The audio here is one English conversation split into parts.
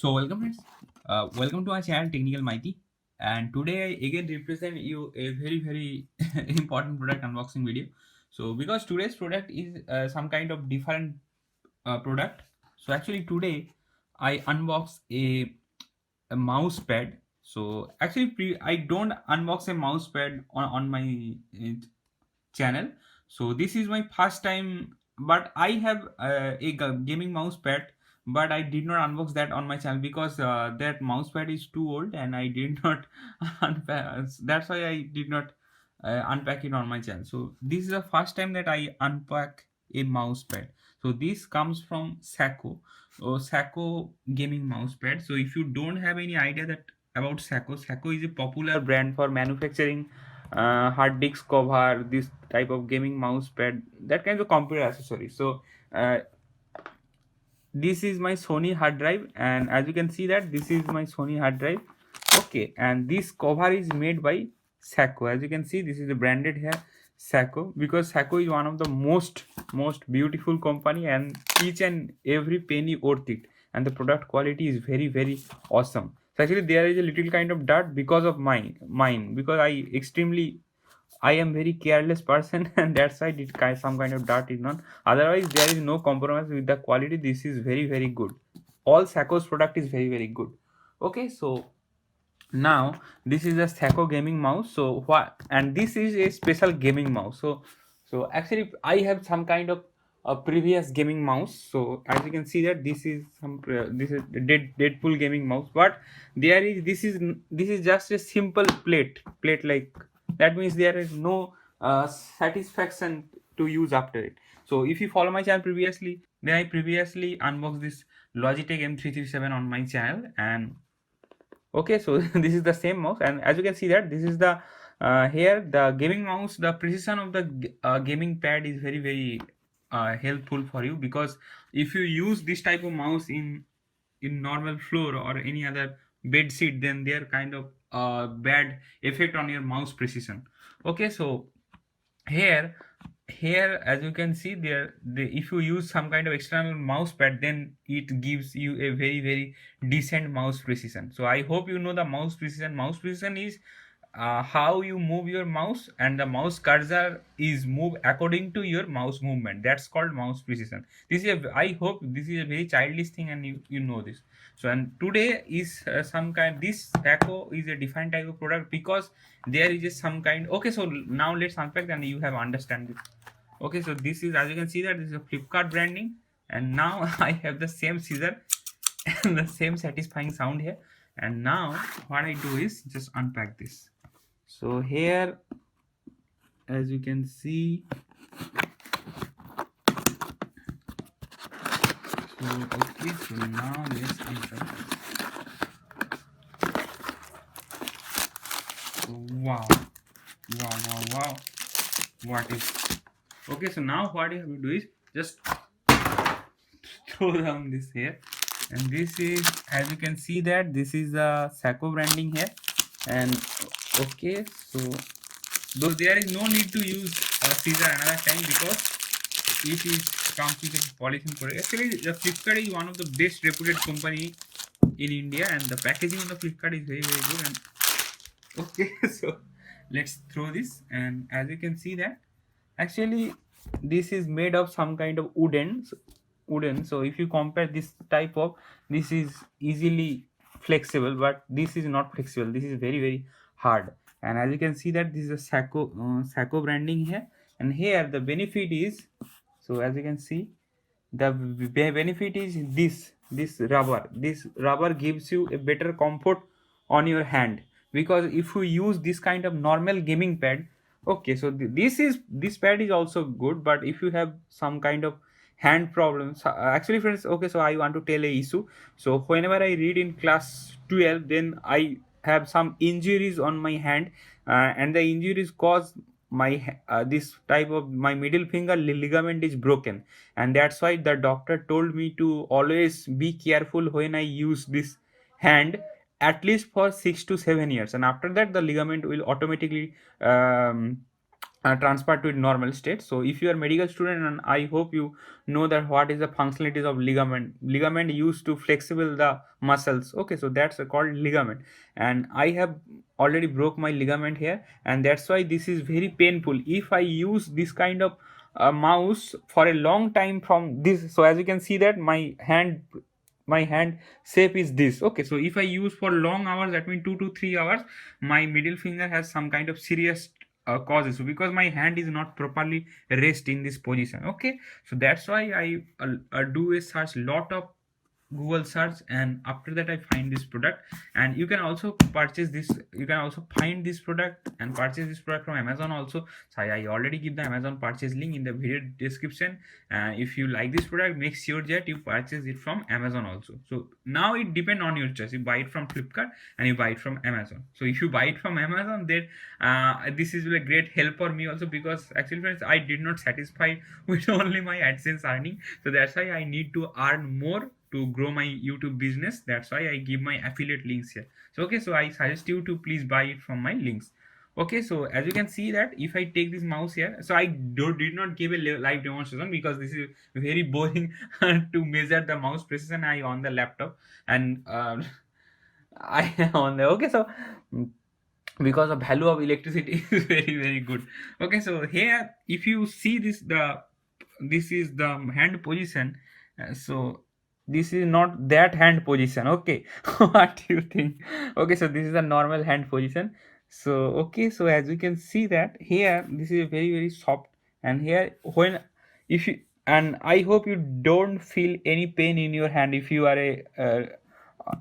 So welcome friends, welcome to our channel Technical Mighty, and today I again represent you a very important product unboxing video. So because today's product is some kind of different product, so actually today I unbox a mouse pad. So actually I don't unbox a mouse pad on my channel. So this is my first time, but I have gaming mouse pad, but I did not unbox that on my channel because that mouse pad is too old and I did not unpack. That's why I did not unpack it on my channel. So this is the first time that I unpack a mouse pad. So this comes from Sako. So Sako gaming mouse pad. So if you don't have any idea that about Sako, Sako is a popular brand for manufacturing hard disk cover, this type of gaming mouse pad, that kind of computer accessories. So uh, this is my Sony hard drive, and as you can see that this is my Sony hard drive. Okay, and this cover is made by Sako. As you can see, this is the branded here Sako, because Sako is one of the most beautiful company, and each and every penny worth it, and the product quality is very awesome. So actually there is a little kind of dirt because of mine because I am very careless person and that's why it some kind of dirt is not. Otherwise, there is no compromise with the quality. This is very good. All Sako's product is very good. Okay, so now this is a Sako gaming mouse. So what? And this is a special gaming mouse. So actually, I have some kind of a previous gaming mouse. So as you can see that this is Deadpool gaming mouse. But there is this is just a simple plate like that means there is no satisfaction to use after it. So if you follow my channel previously, then I previously unboxed this Logitech M337 on my channel. And okay, so this is the same mouse, and as you can see that this is the here the gaming mouse. The precision of the gaming pad is very helpful for you, because if you use this type of mouse in normal floor or any other bed seat, then they are kind of bad effect on your mouse precision. Okay, so here as you can see there if you use some kind of external mouse pad, then it gives you a very decent mouse precision. So I hope you know the mouse precision is how you move your mouse, and the mouse cursor is moved according to your mouse movement. That's called mouse precision. I hope this is a very childish thing, and you know this. So and today is some kind, this Echo is a different type of product because there is just some kind. Okay, so now let's unpack and you have understand this. Okay, so this is, as you can see that this is a Flipkart branding, and now I have the same scissor and the same satisfying sound here. And now what I do is just unpack this. So here, as you can see, so okay, so now let's unpack this. So wow, what is, okay, so now what you have to do is just throw down this here. And this is, as you can see that this is the Sako branding here. And okay, so though there is no need to use a scissor another time because it is comes with a polythene product. Actually, the Flipkart is one of the best reputed company in India, and the packaging on the Flipkart is very good. And okay, so let's throw this. And as you can see that actually this is made of some kind of wooden. So if you compare this type of, this is easily flexible, but this is not flexible, this is very hard. And as you can see that this is a Sako branding here. And here the benefit is, so as you can see, the benefit is this rubber gives you a better comfort on your hand, because if you use this kind of normal gaming pad, okay, so this pad is also good, but if you have some kind of hand problems, actually friends, okay, so I want to tell a issue. So whenever I read in class 12, then I have some injuries on my hand, and the injuries cause this type of my middle finger ligament is broken. And that's why the doctor told me to always be careful when I use this hand, at least for 6 to 7 years, and after that the ligament will automatically transferred to its normal state. So if you are a medical student, and I hope you know that what is the functionalities of ligament used to flexible the muscles. Okay, so that's called ligament, and I have already broke my ligament here, and that's why this is very painful if I use this kind of mouse for a long time from this. So as you can see that my hand shape is this. Okay, so if I use for long hours, that means 2 to 3 hours, my middle finger has some kind of serious causes. So because my hand is not properly rest in this position. Okay, so that's why I do a search lot of Google search, and after that I find this product. And you can also purchase this, you can also find this product and purchase this product from Amazon also. So I already give the Amazon purchase link in the video description, and if you like this product, make sure that you purchase it from Amazon also. So now it depends on your choice, you buy it from Flipkart and you buy it from Amazon. So if you buy it from Amazon, then this is a great help for me also, because actually friends, I did not satisfy with only my AdSense earning. So that's why I need to earn more to grow my YouTube business. That's why I give my affiliate links here. So okay, so I suggest you to please buy it from my links. Okay, so as you can see that if I take this mouse here, so I did not give a live demonstration because this is very boring to measure the mouse precision. I on the laptop, and I on the okay. So because the value of electricity is very good. Okay, so here if you see this is the hand position. So this is not that hand position. Okay, what do you think? Okay, so this is a normal hand position. So okay, so as you can see that here this is very soft, and here when if you, and I hope you don't feel any pain in your hand if you are a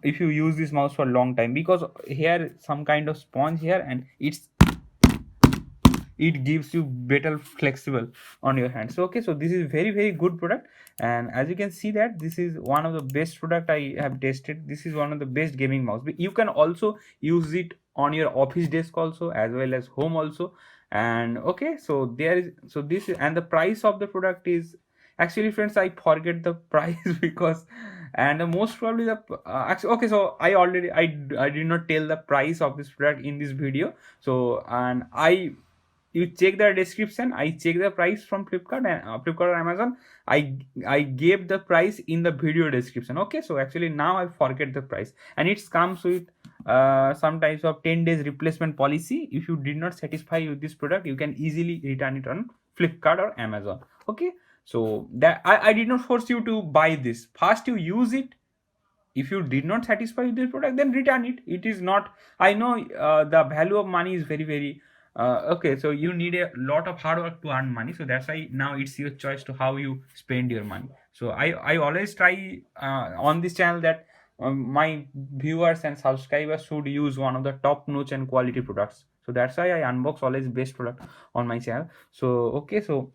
if you use this mouse for a long time, because here some kind of sponge here, and it gives you better flexible on your hand. So okay, so this is very good product, and as you can see that this is one of the best product I have tested. This is one of the best gaming mouse. You can also use it on your office desk also, as well as home also. And okay, so there is, so this is, and the price of the product is, actually friends, I forget the price because, and most probably the actually, okay, so I did not tell the price of this product in this video. So and you check the description, I check the price from Flipkart and Flipkart or Amazon. I gave the price in the video description. Okay, so actually now I forget the price, and it comes with some types of 10 days replacement policy. If you did not satisfy with this product, you can easily return it on Flipkart or Amazon. Okay, so that I did not force you to buy this. First you use it. If you did not satisfy with this product, then return it. It is not, I know the value of money is very okay, so you need a lot of hard work to earn money. So that's why now it's your choice to how you spend your money. So I always try on this channel that my viewers and subscribers should use one of the top notch and quality products. So that's why I unbox always best product on my channel. So okay, so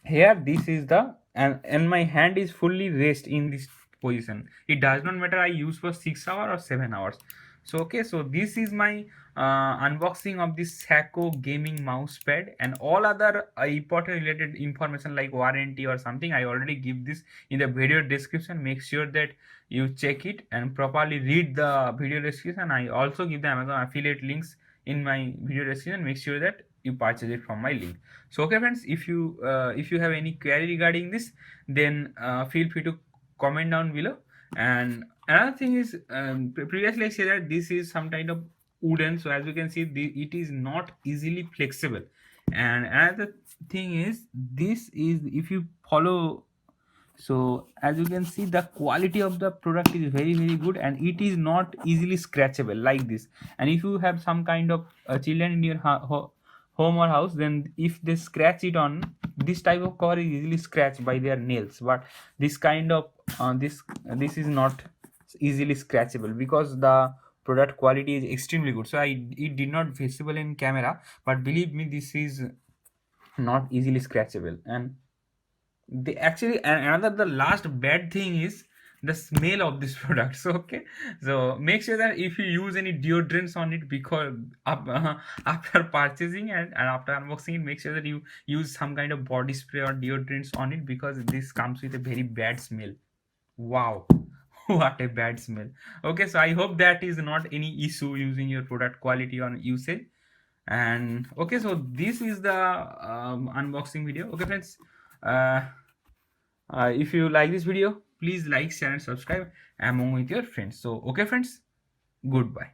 here this is the, and my hand is fully rest in this position. It does not matter I use for 6 hours or 7 hours. So okay, so this is my unboxing of this Sako gaming mouse pad, and all other important related information like warranty or something I already give this in the video description. Make sure that you check it and properly read the video description. I also give the Amazon affiliate links in my video description. Make sure that you purchase it from my link. So okay friends, if you have any query regarding this, then feel free to comment down below. And another thing is, previously I said that this is some kind of wooden. So as you can see, it is not easily flexible. And another thing is, this is, if you follow, so as you can see, the quality of the product is very good, and it is not easily scratchable like this. And if you have some kind of children in your home or house, then if they scratch it on this type of cover, is easily scratched by their nails. But this kind of this is not easily scratchable, because the product quality is extremely good. So it did not visible in camera, but believe me, this is not easily scratchable. And the actually, and another, the last bad thing is the smell of this product. So okay, so make sure that if you use any deodorants on it, because after purchasing and after unboxing it, make sure that you use some kind of body spray or deodorants on it, because this comes with a very bad smell. Wow. What a bad smell. Okay, so I hope that is not any issue using your product quality on usage. And okay, so this is the unboxing video. Okay friends, uh, if you like this video, please like, share and subscribe among with your friends. So okay friends, goodbye.